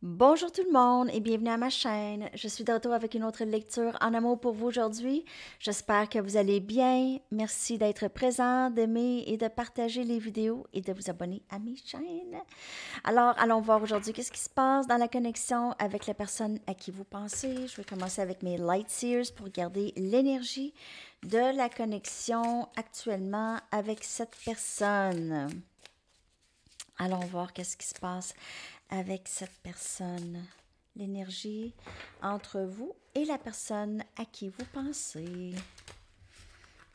Bonjour tout le monde et bienvenue à ma chaîne. Je suis de retour avec une autre lecture en amour pour vous aujourd'hui. J'espère que vous allez bien. Merci d'être présent, d'aimer et de partager les vidéos et de vous abonner à mes chaînes. Alors, allons voir aujourd'hui qu'est-ce qui se passe dans la connexion avec la personne à qui vous pensez. Je vais commencer avec mes Light Seers pour garder l'énergie de la connexion actuellement avec cette personne. Allons voir qu'est-ce qui se passe avec cette personne. L'énergie entre vous et la personne à qui vous pensez.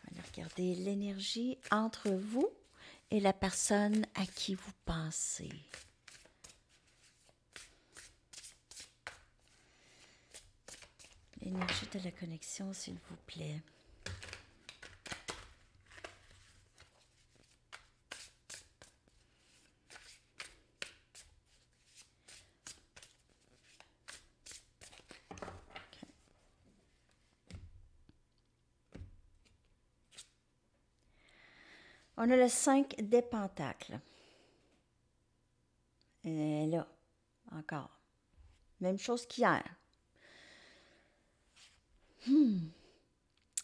On va regarder l'énergie entre vous et la personne à qui vous pensez. L'énergie de la connexion, s'il vous plaît. On a le 5 des pentacles. Et là, encore. Même chose qu'hier.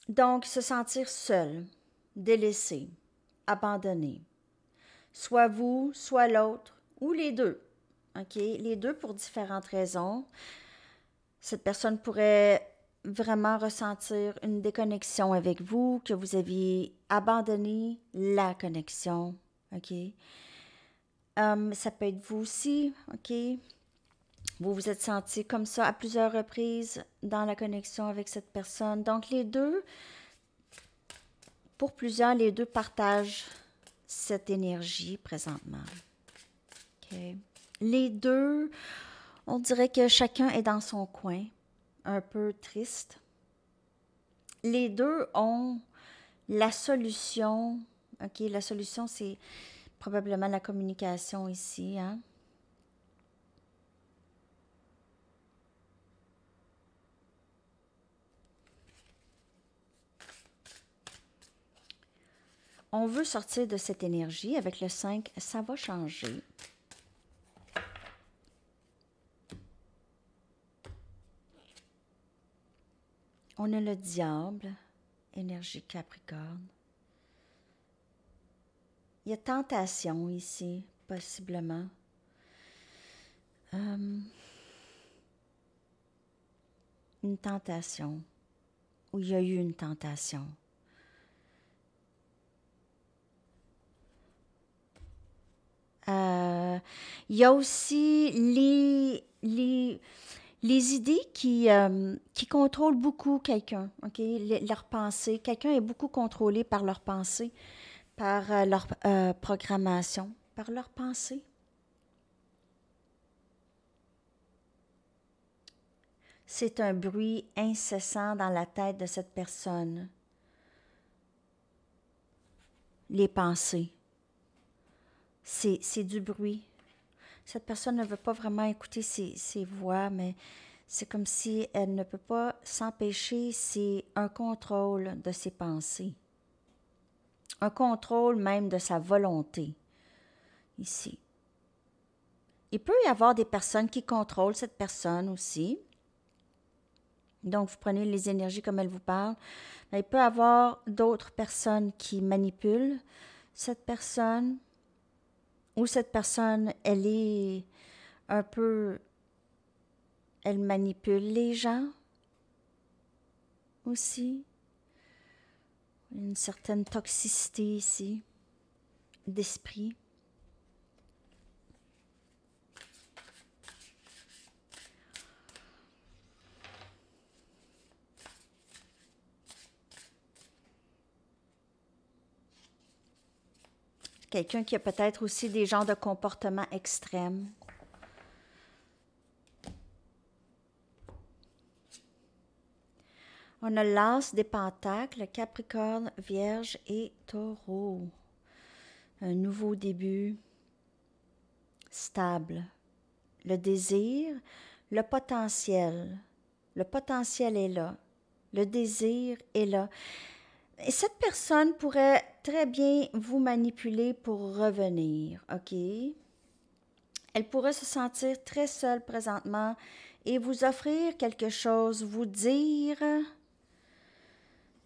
Donc, se sentir seul, délaissé, abandonné. Soit vous, soit l'autre, ou les deux. OK? Les deux pour différentes raisons. Cette personne pourrait vraiment ressentir une déconnexion avec vous, que vous aviez abandonné la connexion. OK? Ça peut être vous aussi. OK? Vous vous êtes senti comme ça à plusieurs reprises dans la connexion avec cette personne. Donc, les deux, pour plusieurs, les deux partagent cette énergie présentement. OK? Les deux, on dirait que chacun est dans son coin, un peu triste. Les deux ont la solution. OK, la solution, c'est probablement la communication ici, hein? On veut sortir de cette énergie. Avec le 5, ça va changer. On a le diable, énergie Capricorne. Il y a tentation ici, possiblement. Une tentation. Ou il y a eu une tentation. Il y a aussi les idées qui contrôlent beaucoup quelqu'un, OK? Leurs pensées. Quelqu'un est beaucoup contrôlé par leurs pensées, par leur programmation, par leurs pensées. C'est un bruit incessant dans la tête de cette personne. Les pensées. C'est du bruit. Cette personne ne veut pas vraiment écouter ses voix, mais c'est comme si elle ne peut pas s'empêcher. C'est un contrôle de ses pensées. Un contrôle même de sa volonté, ici. Il peut y avoir des personnes qui contrôlent cette personne aussi. Donc, vous prenez les énergies comme elles vous parlent. Mais il peut y avoir d'autres personnes qui manipulent cette personne. Ou cette personne, elle est un peu... Elle manipule les gens aussi. Une certaine toxicité ici, d'esprit. Quelqu'un qui a peut-être aussi des genres de comportements extrêmes. On a l'As des Pentacles, Capricorne, Vierge et Taureau. Un nouveau début, stable. Le désir, le potentiel. Le potentiel est là. Le désir est là. Et cette personne pourrait très bien vous manipuler pour revenir, OK? Elle pourrait se sentir très seule présentement et vous offrir quelque chose, vous dire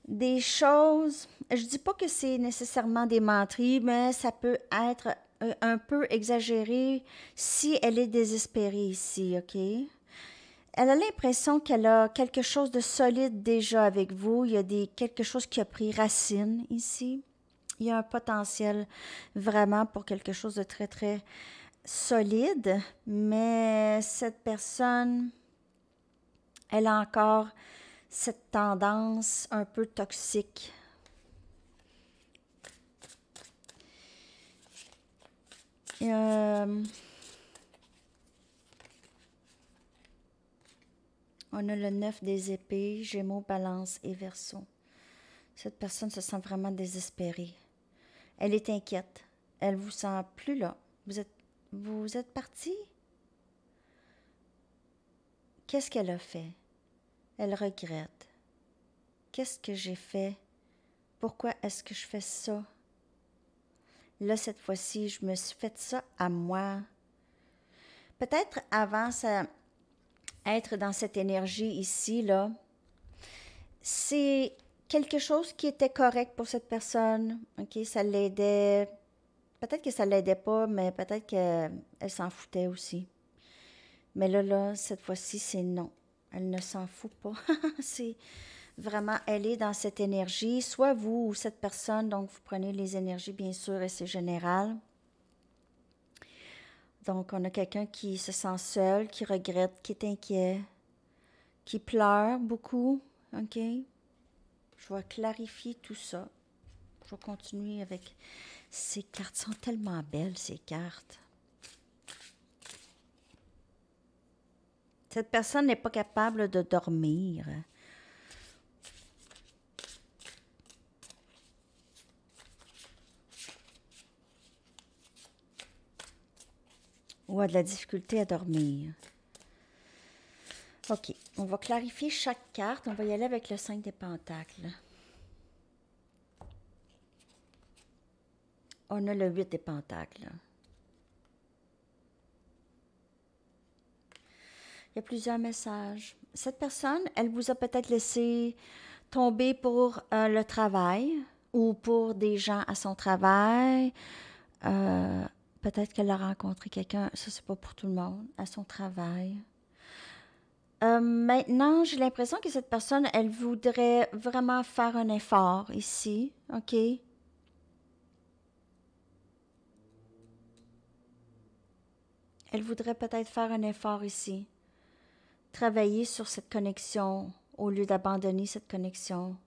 des choses. Je dis pas que c'est nécessairement des menteries, mais ça peut être un peu exagéré si elle est désespérée ici, OK? Elle a l'impression qu'elle a quelque chose de solide déjà avec vous. Il y a quelque chose qui a pris racine ici. Il y a un potentiel vraiment pour quelque chose de très, très solide, mais cette personne, elle a encore cette tendance un peu toxique. On a le 9 des épées, Gémeaux, Balance et Verseau. Cette personne se sent vraiment désespérée. Elle est inquiète. Elle vous sent plus là. Vous êtes parti? Qu'est-ce qu'elle a fait? Elle regrette. Qu'est-ce que j'ai fait? Pourquoi est-ce que je fais ça? Là, cette fois-ci, je me suis fait ça à moi. Peut-être avant ça, être dans cette énergie ici, là, c'est quelque chose qui était correct pour cette personne. OK, ça l'aidait. Peut-être que ça l'aidait pas, mais peut-être qu'elle s'en foutait aussi. Mais là, cette fois-ci, c'est non. Elle ne s'en fout pas. C'est vraiment, elle est dans cette énergie, soit vous ou cette personne, donc vous prenez les énergies, bien sûr, et c'est général. Donc, on a quelqu'un qui se sent seul, qui regrette, qui est inquiet, qui pleure beaucoup, OK? Je vais clarifier tout ça. Je vais continuer avec... Ces cartes sont tellement belles, ces cartes. Cette personne n'est pas capable de dormir. Ou a de la difficulté à dormir. OK, on va clarifier chaque carte. On va y aller avec le 5 des pentacles. On a le 8 des pentacles. Il y a plusieurs messages. Cette personne, elle vous a peut-être laissé tomber pour le travail ou pour des gens à son travail. Peut-être qu'elle a rencontré quelqu'un, ça c'est pas pour tout le monde, à son travail. Maintenant, j'ai l'impression que cette personne, elle voudrait vraiment faire un effort ici, OK? Elle voudrait peut-être faire un effort ici. Travailler sur cette connexion au lieu d'abandonner cette connexion.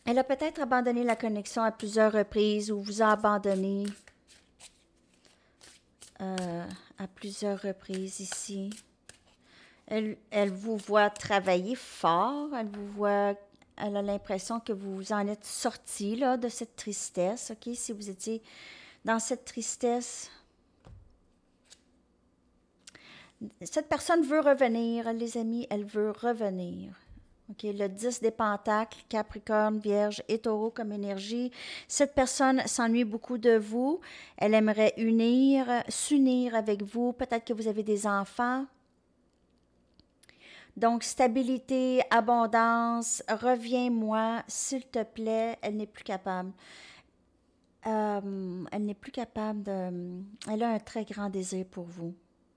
Elle a peut-être abandonné la connexion à plusieurs reprises ou vous a abandonné à plusieurs reprises ici. Elle vous voit travailler fort, elle a l'impression que vous en êtes sorti là, de cette tristesse, OK? Si vous étiez dans cette tristesse, cette personne veut revenir, les amis, elle veut revenir. OK, le 10 des pentacles, Capricorne, Vierge et Taureau comme énergie. Cette personne s'ennuie beaucoup de vous. Elle aimerait s'unir avec vous. Peut-être que vous avez des enfants. Donc, stabilité, abondance, reviens-moi, s'il te plaît. Elle n'est plus capable. Elle n'est plus capable de... Elle a un très grand désir pour vous.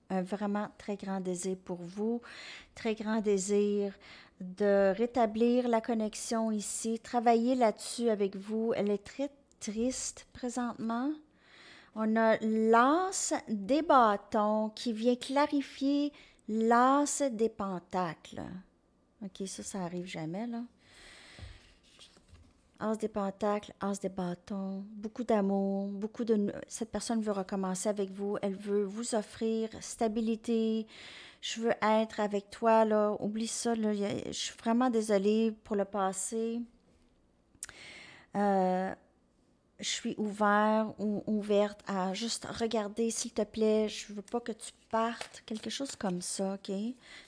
Un vraiment très grand désir pour vous. Très grand désir de rétablir la connexion ici, travailler là-dessus avec vous. Elle est très triste présentement. On a l'as des bâtons qui vient clarifier l'as des pentacles. OK, ça arrive jamais, là. As des pentacles, as des bâtons, beaucoup d'amour, cette personne veut recommencer avec vous, elle veut vous offrir stabilité. Je veux être avec toi, là. Oublie ça, là. Je suis vraiment désolée pour le passé. Je suis ouverte à juste regarder, s'il te plaît. Je veux pas que tu partes. Quelque chose comme ça, OK?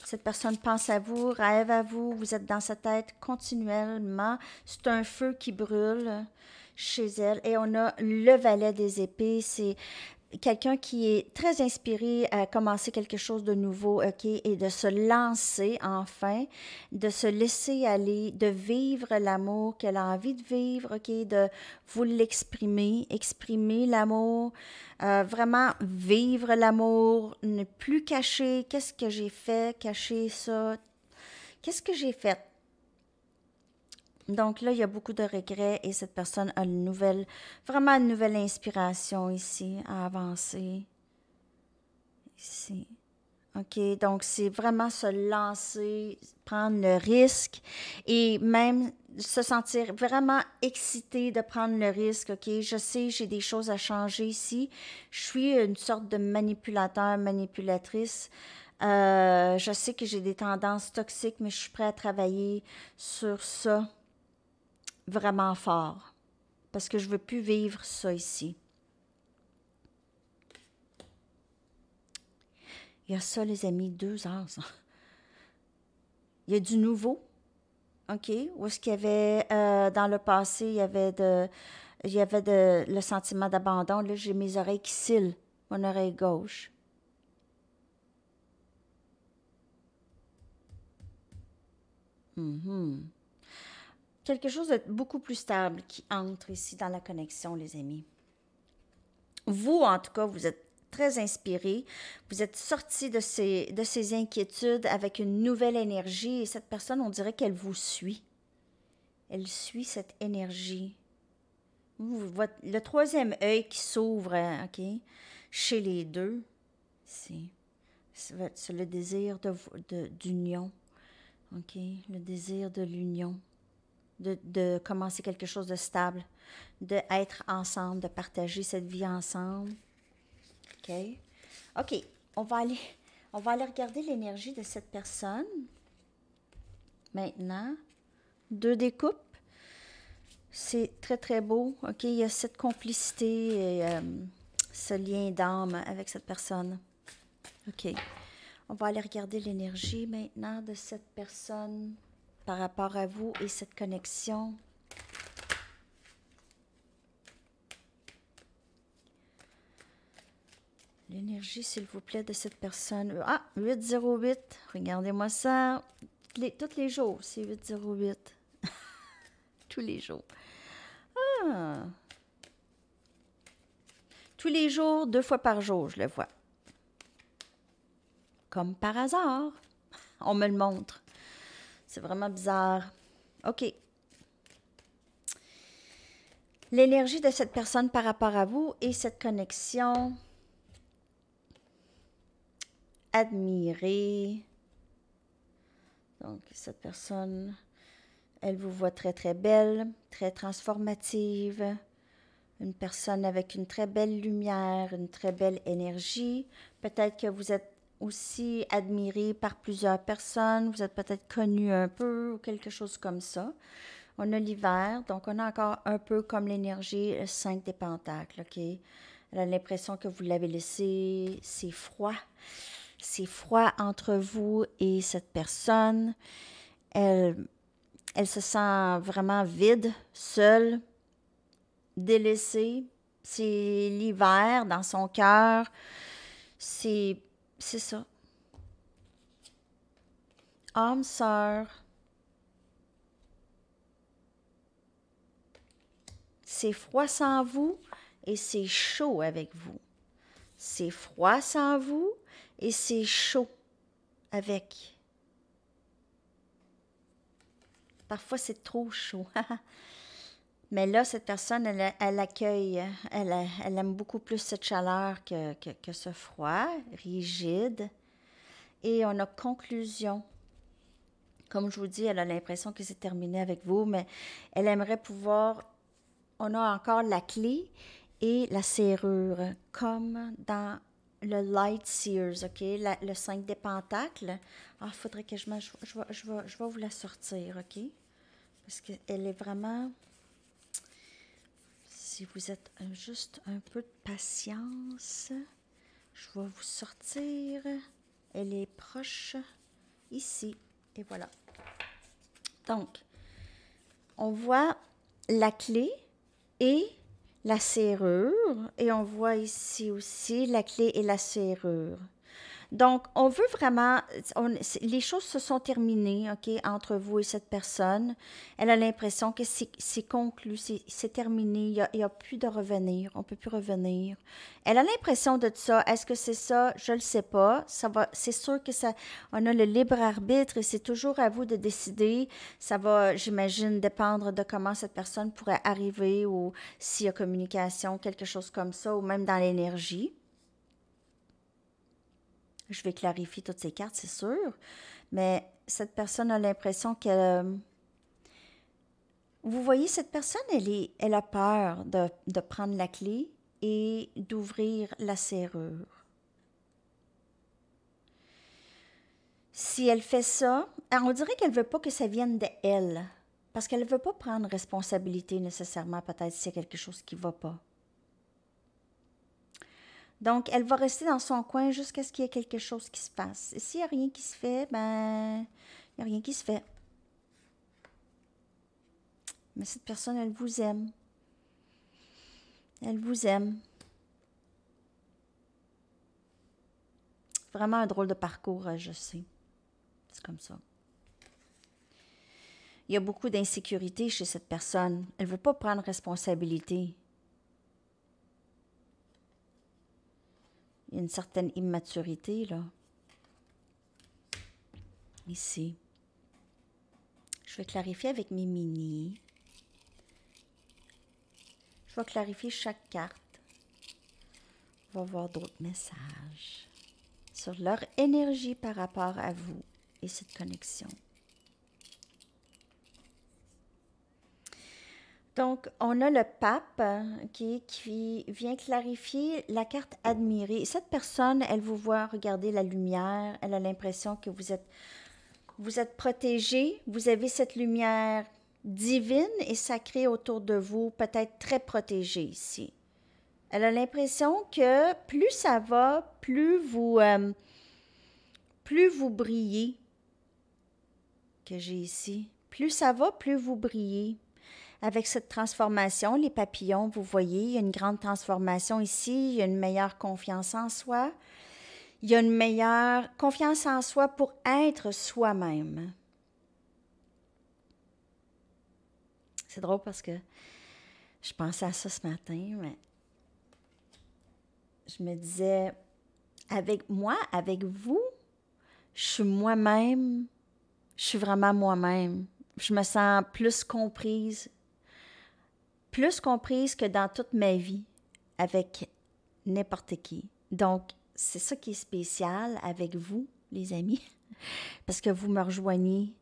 Cette personne pense à vous, rêve à vous. Vous êtes dans sa tête continuellement. C'est un feu qui brûle chez elle. Et on a le valet des épées. quelqu'un qui est très inspiré à commencer quelque chose de nouveau, OK, et de se lancer enfin, de se laisser aller, de vivre l'amour qu'elle a envie de vivre, OK, de vous l'exprimer, exprimer l'amour, vraiment vivre l'amour, ne plus cacher, qu'est-ce que j'ai fait, cacher ça, qu'est-ce que j'ai fait? Donc là, il y a beaucoup de regrets et cette personne a vraiment une nouvelle inspiration ici à avancer. Ici. OK, donc c'est vraiment se lancer, prendre le risque et même se sentir vraiment excité de prendre le risque. OK, je sais, j'ai des choses à changer ici. Je suis une sorte de manipulateur, manipulatrice. Je sais que j'ai des tendances toxiques, mais je suis prête à travailler sur ça vraiment fort parce que je veux plus vivre ça ici. Il y a ça, les amis, 2 ans. Il y a du nouveau, OK? Où est-ce qu'il y avait, dans le passé, il y avait le sentiment d'abandon. Là, j'ai mes oreilles qui scellent, mon oreille gauche. Mhm. Quelque chose de beaucoup plus stable qui entre ici dans la connexion, les amis. Vous, en tout cas, vous êtes très inspiré. Vous êtes sorti de ces inquiétudes avec une nouvelle énergie et cette personne, on dirait qu'elle vous suit. Elle suit cette énergie. Le troisième œil qui s'ouvre, OK, chez les deux, c'est le désir d'union, OK, le désir de l'union, de commencer quelque chose de stable, d'être ensemble, de partager cette vie ensemble, OK. OK, on va aller regarder l'énergie de cette personne. Maintenant, 2 découpes. C'est très, très beau. OK, il y a cette complicité et ce lien d'âme avec cette personne. OK. On va aller regarder l'énergie maintenant de cette personne par rapport à vous et cette connexion. L'énergie, s'il vous plaît, de cette personne. Ah, 808. Regardez-moi ça. Tous les jours, c'est 808. Tous les jours. Ah. Tous les jours, 2 fois par jour, je le vois. Comme par hasard. On me le montre. C'est vraiment bizarre. OK. L'énergie de cette personne par rapport à vous et cette connexion. Admirer. Donc, cette personne, elle vous voit très, très belle, très transformative. Une personne avec une très belle lumière, une très belle énergie. Peut-être que vous êtes aussi admiré par plusieurs personnes. Vous êtes peut-être connu un peu ou quelque chose comme ça. On a l'hiver, donc on a encore un peu comme l'énergie 5 des pentacles, OK? Elle a l'impression que vous l'avez laissé, c'est froid. C'est froid entre vous et cette personne. Elle se sent vraiment vide, seule, délaissée. C'est l'hiver dans son cœur. C'est ça. Âme sœur. C'est froid sans vous et c'est chaud avec vous. C'est froid sans vous et c'est chaud avec. Parfois, c'est trop chaud. Mais là, cette personne, elle accueille, elle aime beaucoup plus cette chaleur que ce froid, rigide. Et on a conclusion. Comme je vous dis, elle a l'impression que c'est terminé avec vous, mais elle aimerait pouvoir. On a encore la clé et la serrure, comme dans le Light Sears, OK? Le 5 des pentacles. Ah, il faudrait que je vais vous la sortir, OK? Parce qu'elle est vraiment. Si vous êtes juste un peu de patience, je vais vous sortir. Elle est proche ici. Et voilà. Donc, on voit la clé et la serrure et on voit ici aussi la clé et la serrure. Donc, on veut vraiment, les choses se sont terminées, OK, entre vous et cette personne. Elle a l'impression que c'est conclu, c'est terminé, il y a plus de revenir, on ne peut plus revenir. Elle a l'impression de ça. Est-ce que c'est ça? Je ne le sais pas. C'est sûr que ça, on a le libre arbitre et c'est toujours à vous de décider. Ça va, j'imagine, dépendre de comment cette personne pourrait arriver ou s'il y a communication, quelque chose comme ça, ou même dans l'énergie. Je vais clarifier toutes ces cartes, c'est sûr. Mais cette personne a l'impression qu'elle... Vous voyez, cette personne, elle a peur de prendre la clé et d'ouvrir la serrure. Si elle fait ça, on dirait qu'elle ne veut pas que ça vienne d'elle. Parce qu'elle ne veut pas prendre responsabilité nécessairement, peut-être s'il y a quelque chose qui ne va pas. Donc, elle va rester dans son coin jusqu'à ce qu'il y ait quelque chose qui se passe. Et s'il n'y a rien qui se fait, ben, il n'y a rien qui se fait. Mais cette personne, elle vous aime. Elle vous aime. Vraiment un drôle de parcours, je sais. C'est comme ça. Il y a beaucoup d'insécurité chez cette personne. Elle ne veut pas prendre responsabilité. Il y a une certaine immaturité, là. Ici. Je vais clarifier avec mes mini. Je vais clarifier chaque carte. On va voir d'autres messages sur leur énergie par rapport à vous et cette connexion. Donc, on a le pape qui vient clarifier la carte admirée. Cette personne, elle vous voit regarder la lumière. Elle a l'impression que vous êtes protégé. Vous avez cette lumière divine et sacrée autour de vous, peut-être très protégée ici. Elle a l'impression que plus ça va, plus vous brillez. Que j'ai ici. Plus ça va, plus vous brillez. Avec cette transformation, les papillons, vous voyez, il y a une grande transformation ici, il y a une meilleure confiance en soi. Il y a une meilleure confiance en soi pour être soi-même. C'est drôle parce que je pensais à ça ce matin, mais je me disais, avec moi, avec vous, je suis moi-même, je suis vraiment moi-même. Je me sens plus comprise que dans toute ma vie, avec n'importe qui. Donc, c'est ça qui est spécial avec vous, les amis, parce que vous me rejoignez.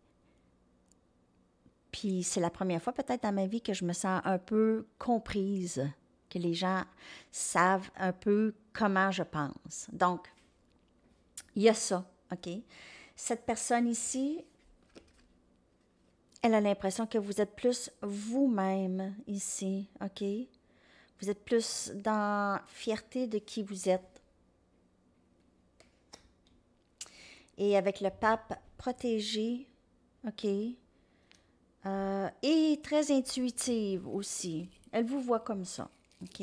Puis c'est la première fois peut-être dans ma vie que je me sens un peu comprise, que les gens savent un peu comment je pense. Donc, il y a ça, OK? Cette personne ici, elle a l'impression que vous êtes plus vous-même ici, OK? Vous êtes plus dans fierté de qui vous êtes. Et avec le pape protégé, OK? Et très intuitive aussi. Elle vous voit comme ça, OK?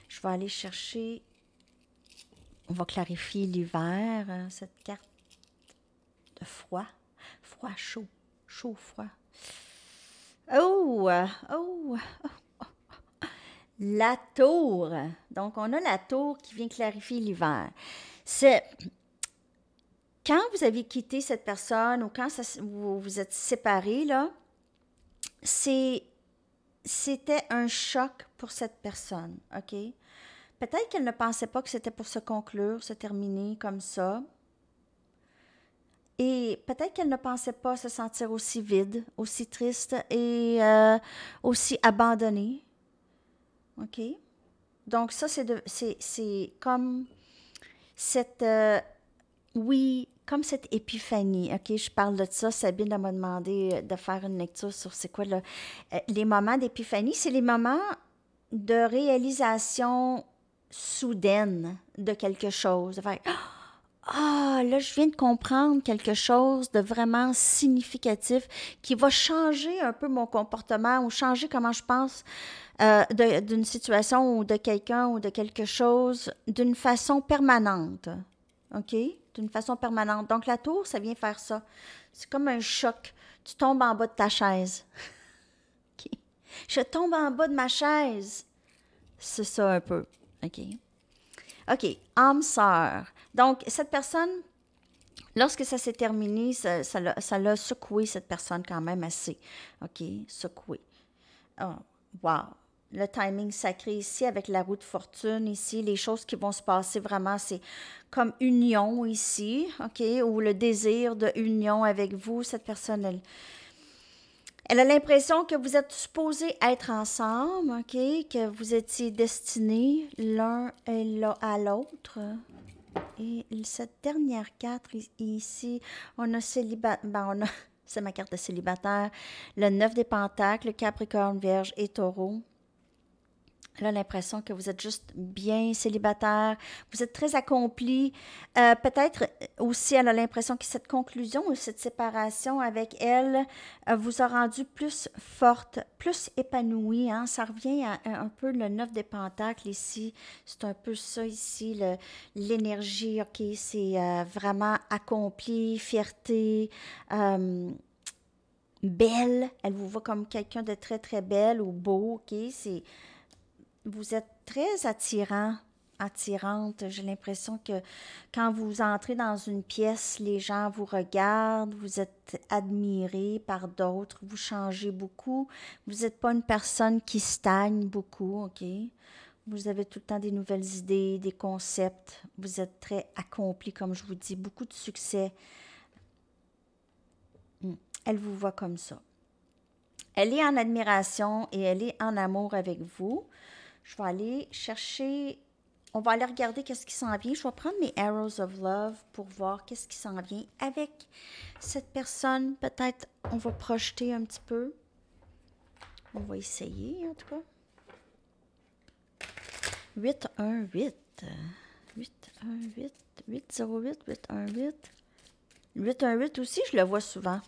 Je vais aller chercher... On va clarifier l'hiver, cette carte de froid. Froid, chaud. Chaud, froid. Oh! La tour. Donc, on a la tour qui vient clarifier l'hiver. C'est... Quand vous avez quitté cette personne ou quand vous vous êtes séparés, là, c'était un choc pour cette personne, OK? Peut-être qu'elle ne pensait pas que c'était pour se conclure, se terminer comme ça. Et peut-être qu'elle ne pensait pas se sentir aussi vide, aussi triste et aussi abandonnée. OK? Donc ça, c'est comme cette... oui, comme cette épiphanie, OK? Je parle de ça, Sabine m'a demandé de faire une lecture sur c'est quoi là. Les moments d'épiphanie, c'est les moments de réalisation soudaine de quelque chose. De faire, Ah, là, je viens de comprendre quelque chose de vraiment significatif qui va changer un peu mon comportement ou changer comment je pense d'une situation ou de quelqu'un ou de quelque chose d'une façon permanente. OK? D'une façon permanente. Donc, la tour, ça vient faire ça. C'est comme un choc. Tu tombes en bas de ta chaise. OK? Je tombe en bas de ma chaise. C'est ça un peu. OK? OK. Âme sœur. Donc, cette personne, lorsque ça s'est terminé, ça l'a secoué, cette personne, quand même assez. OK? Secoué. Oh, wow. Le timing sacré ici avec la roue de fortune ici, les choses qui vont se passer vraiment, c'est comme union ici, OK? Ou le désir de union avec vous. Cette personne, elle a l'impression que vous êtes supposés être ensemble, OK? Que vous étiez destinés l'un à l'autre. Et cette dernière carte ici, on a célibataire, c'est ma carte de célibataire, le 9 des Pentacles, le Capricorne, Vierge et Taureau. Elle a l'impression que vous êtes juste bien célibataire, vous êtes très accompli. Peut-être aussi, elle a l'impression que cette conclusion ou cette séparation avec elle vous a rendu plus forte, plus épanouie. Hein? Ça revient à un peu le 9 des Pentacles ici. C'est un peu ça ici, l'énergie, OK? C'est vraiment accompli, fierté. Belle, elle vous voit comme quelqu'un de très, très belle ou beau, OK? Vous êtes très attirante. J'ai l'impression que quand vous entrez dans une pièce, les gens vous regardent, vous êtes admiré par d'autres, vous changez beaucoup. Vous n'êtes pas une personne qui stagne beaucoup, OK? Vous avez tout le temps des nouvelles idées, des concepts. Vous êtes très accompli, comme je vous dis, beaucoup de succès. Elle vous voit comme ça. Elle est en admiration et elle est en amour avec vous. Je vais aller chercher, on va aller regarder qu'est-ce qui s'en vient. Je vais prendre mes Arrows of Love pour voir qu'est-ce qui s'en vient avec cette personne. Peut-être on va projeter un petit peu. On va essayer en tout cas. 818. 818. 808. 818. 818 aussi, je le vois souvent.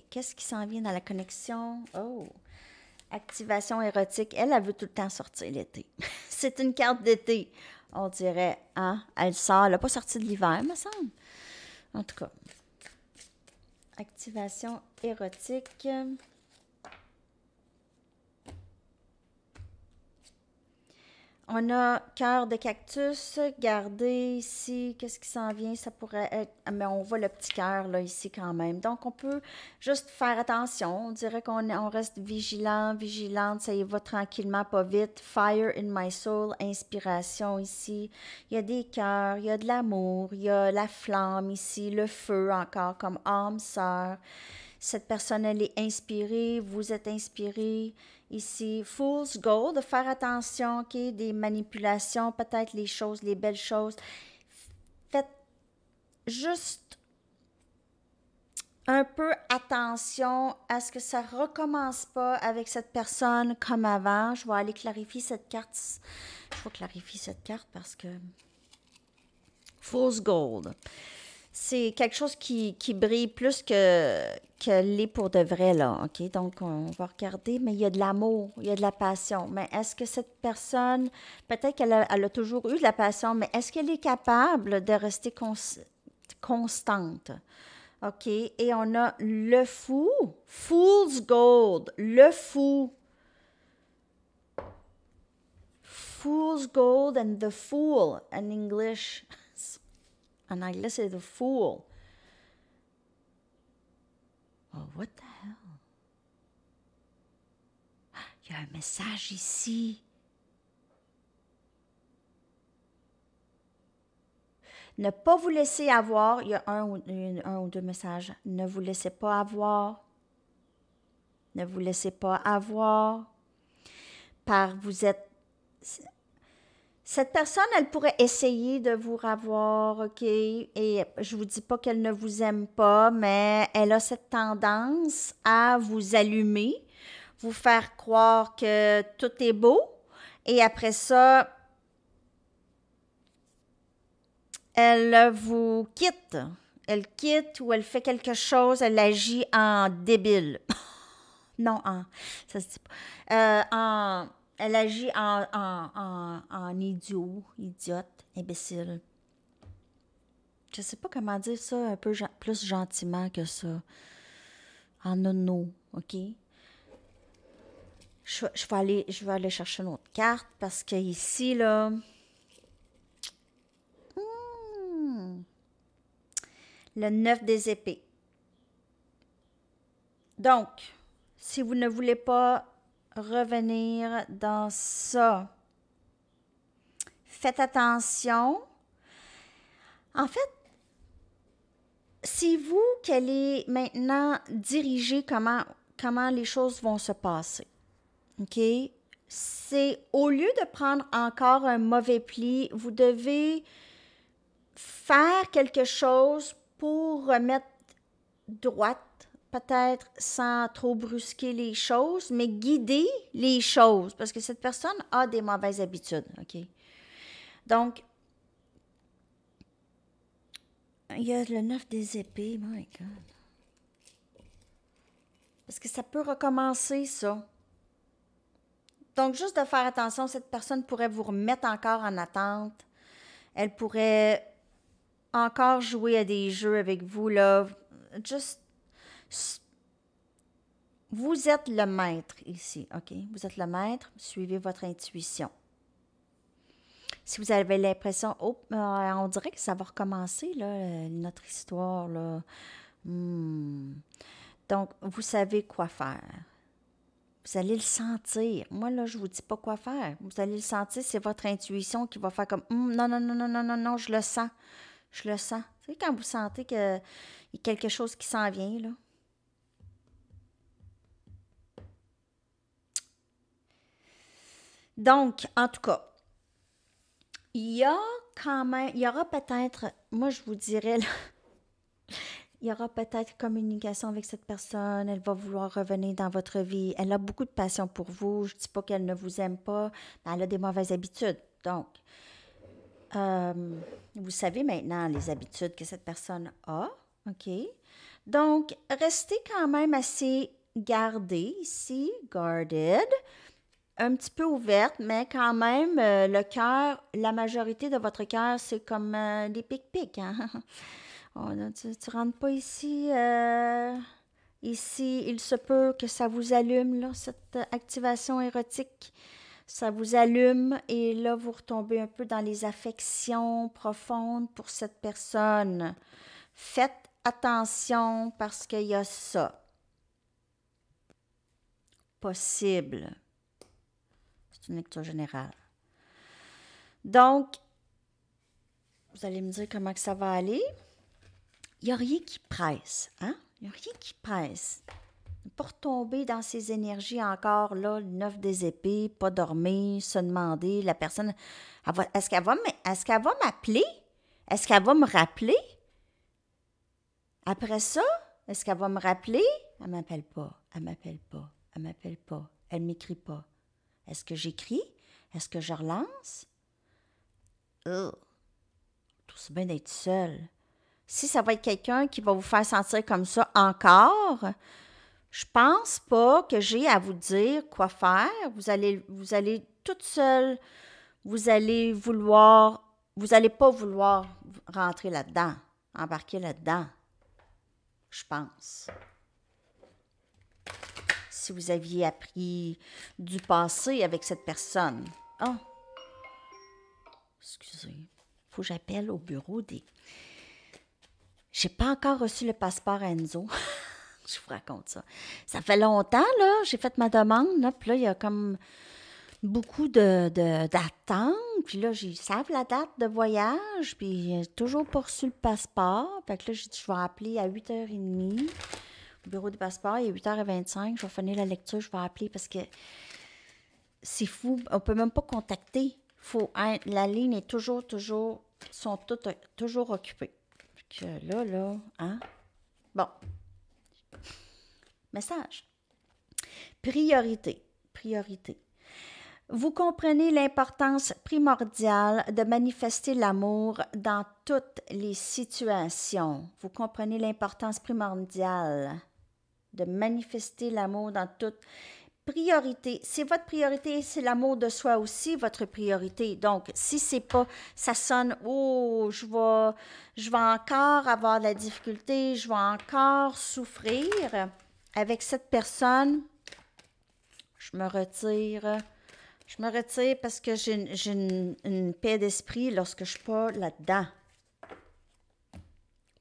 Qu'est-ce qui s'en vient dans la connexion? Oh! Activation érotique. Elle veut tout le temps sortir l'été. C'est une carte d'été, on dirait. Hein? Elle sort. Elle n'a pas sorti de l'hiver, me semble. En tout cas. Activation érotique. On a cœur de cactus, gardé ici, qu'est-ce qui s'en vient? Ça pourrait être, mais on voit le petit cœur là ici quand même. Donc on peut juste faire attention, on dirait qu'on reste vigilant, vigilante, ça y va tranquillement, pas vite. Fire in my soul, inspiration ici. Il y a des cœurs, il y a de l'amour, il y a la flamme ici, le feu encore comme âme sœur. Cette personne, elle est inspirée, vous êtes inspiré. Ici, Fool's Gold, de faire attention, OK, des manipulations, peut-être les choses, les belles choses. Faites juste un peu attention à ce que ça ne recommence pas avec cette personne comme avant. Je vais aller clarifier cette carte. Je vais clarifier cette carte parce que Fool's Gold. C'est quelque chose qui brille plus que l'est pour de vrai, là, OK? Donc, on va regarder, mais il y a de l'amour, il y a de la passion. Mais est-ce que cette personne, peut-être qu'elle a toujours eu de la passion, mais est-ce qu'elle est capable de rester constante? OK? Et on a le fou, Fool's Gold, le fou. Fool's Gold and the Fool in English. En anglais, c'est the fool. Oh, what the hell? Il y a un message ici. Ne pas vous laisser avoir. Il y a un ou deux messages. Ne vous laissez pas avoir. Ne vous laissez pas avoir. Par vous êtes... Cette personne, elle pourrait essayer de vous revoir, OK? Et je vous dis pas qu'elle ne vous aime pas, mais elle a cette tendance à vous allumer vous faire croire que tout est beau. Et après ça, elle vous quitte. Elle quitte ou elle fait quelque chose, elle agit en débile. Non, ça se dit pas. Elle agit en idiot, idiote, imbécile. Je sais pas comment dire ça un peu plus gentiment que ça. En nono, OK? Je vais aller chercher une autre carte parce que ici, là... le 9 des épées. Donc, si vous ne voulez pas revenir dans ça, faites attention. En fait, c'est vous qui allez maintenant diriger comment les choses vont se passer. OK? C'est au lieu de prendre encore un mauvais pli, vous devez faire quelque chose pour remettre droite, peut-être sans trop brusquer les choses, mais guider les choses, parce que cette personne a des mauvaises habitudes, OK? Donc, il y a le 9 des épées, my God. Parce que ça peut recommencer, ça. Donc, juste de faire attention, cette personne pourrait vous remettre encore en attente. Elle pourrait encore jouer à des jeux avec vous, là. Juste... Vous êtes le maître ici, OK? Vous êtes le maître, suivez votre intuition. Si vous avez l'impression, oh, on dirait que ça va recommencer, là, notre histoire, là. Donc, vous savez quoi faire. Vous allez le sentir. Moi, là, je ne vous dis pas quoi faire. Vous allez le sentir, c'est votre intuition qui va faire comme, non, non, non, non, non, non, non, je le sens. Je le sens. Vous savez, quand vous sentez qu'il y a quelque chose qui s'en vient, là. Donc, en tout cas, il y a quand même, il y aura peut-être, moi je vous dirais, là, il y aura peut-être communication avec cette personne, elle va vouloir revenir dans votre vie, elle a beaucoup de passion pour vous, je ne dis pas qu'elle ne vous aime pas, mais elle a des mauvaises habitudes. Donc, vous savez maintenant les habitudes que cette personne a, OK? Donc, restez quand même assez gardé ici, guarded, un petit peu ouverte, mais quand même, le cœur, la majorité de votre cœur, c'est comme des pic-pics. Hein? Tu ne rentres pas ici. Ici, il se peut que ça vous allume, là, cette activation érotique. Ça vous allume et là, vous retombez un peu dans les affections profondes pour cette personne. Faites attention parce qu'il y a ça. Possible. C'est une lecture générale. Donc, vous allez me dire comment que ça va aller. Il n'y a rien qui presse, hein? Il n'y a rien qui presse. Ne pas retomber dans ces énergies encore, là, le 9 des épées, pas dormir, se demander, la personne, est-ce qu'elle va m'appeler? Est-ce qu'elle va me rappeler? Après ça, est-ce qu'elle va me rappeler? Elle ne m'appelle pas, elle ne m'appelle pas, elle ne m'appelle pas, elle ne m'écrit pas. Est-ce que j'écris? Est-ce que je relance? C'est bien d'être seul. Si ça va être quelqu'un qui va vous faire sentir comme ça encore, je pense pas que j'ai à vous dire quoi faire. Vous allez toute seule, vous allez pas vouloir rentrer là-dedans, embarquer là-dedans, je pense. Si vous aviez appris du passé avec cette personne. Ah! Excusez. Faut que j'appelle au bureau des... J'ai pas encore reçu le passeport à Enzo. Je vous raconte ça. Ça fait longtemps, là. J'ai fait ma demande, là. Puis là, il y a comme beaucoup d'attentes. Puis là, ils savent la date de voyage. Puis toujours pas reçu le passeport. Fait que là, j'ai dit, je vais appeler à 8h30 au bureau du passeport. Il est 8h25. Je vais finir la lecture. Je vais appeler parce que c'est fou. On peut même pas contacter. La ligne est sont toutes toujours occupées. Que là, hein? Bon. Message. Priorité. Priorité. Vous comprenez l'importance primordiale de manifester l'amour dans toutes les situations. Vous comprenez l'importance primordiale de manifester l'amour dans toutes priorité. C'est votre priorité, c'est l'amour de soi aussi, votre priorité. Donc, si c'est pas, ça sonne, oh, je vais encore avoir de la difficulté, je vais encore souffrir avec cette personne, je me retire. Je me retire parce que j'ai une paix d'esprit lorsque je ne suis pas là-dedans.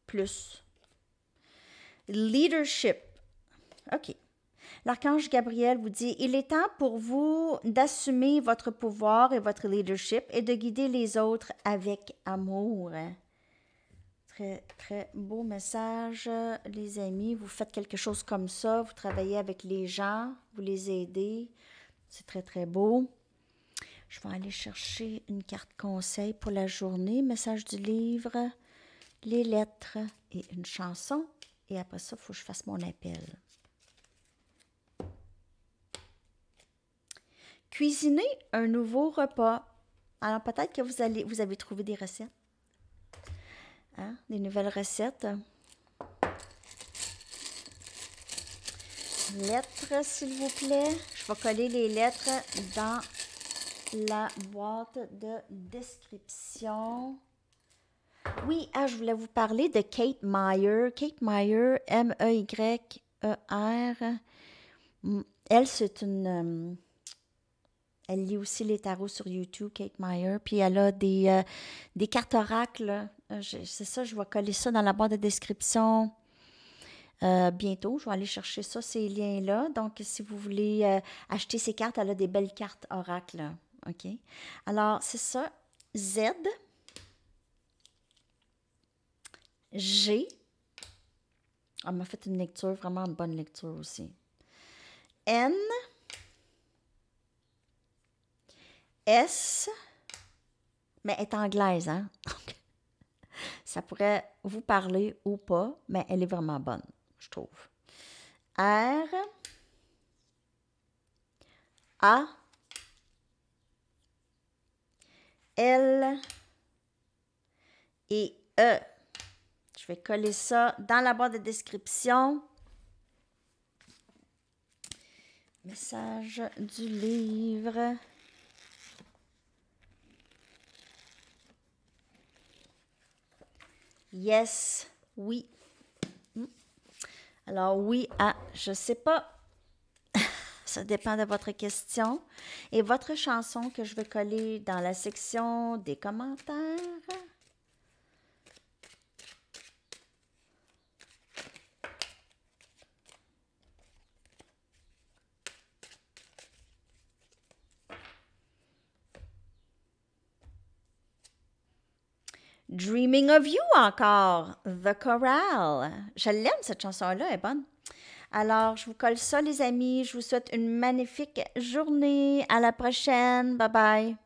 Plus. Leadership. OK. L'archange Gabriel vous dit, il est temps pour vous d'assumer votre pouvoir et votre leadership et de guider les autres avec amour. Très, très beau message, les amis. Vous faites quelque chose comme ça, vous travaillez avec les gens, vous les aidez. C'est très, très beau. Je vais aller chercher une carte conseil pour la journée. Message du livre, les lettres et une chanson. Et après ça, il faut que je fasse mon appel. Cuisiner un nouveau repas. Alors, peut-être que vous avez trouvé des recettes. Hein? Des nouvelles recettes. Lettres, s'il vous plaît. Je vais coller les lettres dans la boîte de description. Oui, je voulais vous parler de Kate Meyer. Kate Meyer, M-E-Y-E-R. Elle, c'est une... elle lit aussi les tarots sur YouTube, Kate Meyer. Puis elle a des cartes oracles. C'est ça, je vais coller ça dans la boîte de description bientôt. Je vais aller chercher ça, ces liens-là. Donc, si vous voulez acheter ces cartes, elle a des belles cartes oracles. OK? Alors, c'est ça. Z. G. Elle m'a fait une lecture, vraiment une bonne lecture aussi. N. S. Mais elle est anglaise, hein? Ça pourrait vous parler ou pas, mais elle est vraiment bonne, je trouve. R. A. L et E. Je vais coller ça dans la boîte de description. Message du livre. Yes, oui. Alors oui, je ne sais pas. Ça dépend de votre question. Et votre chanson que je vais coller dans la section des commentaires. Dreaming of You encore, The Chorale. Je l'aime cette chanson-là, elle est bonne. Alors, je vous colle ça, les amis. Je vous souhaite une magnifique journée. À la prochaine. Bye bye.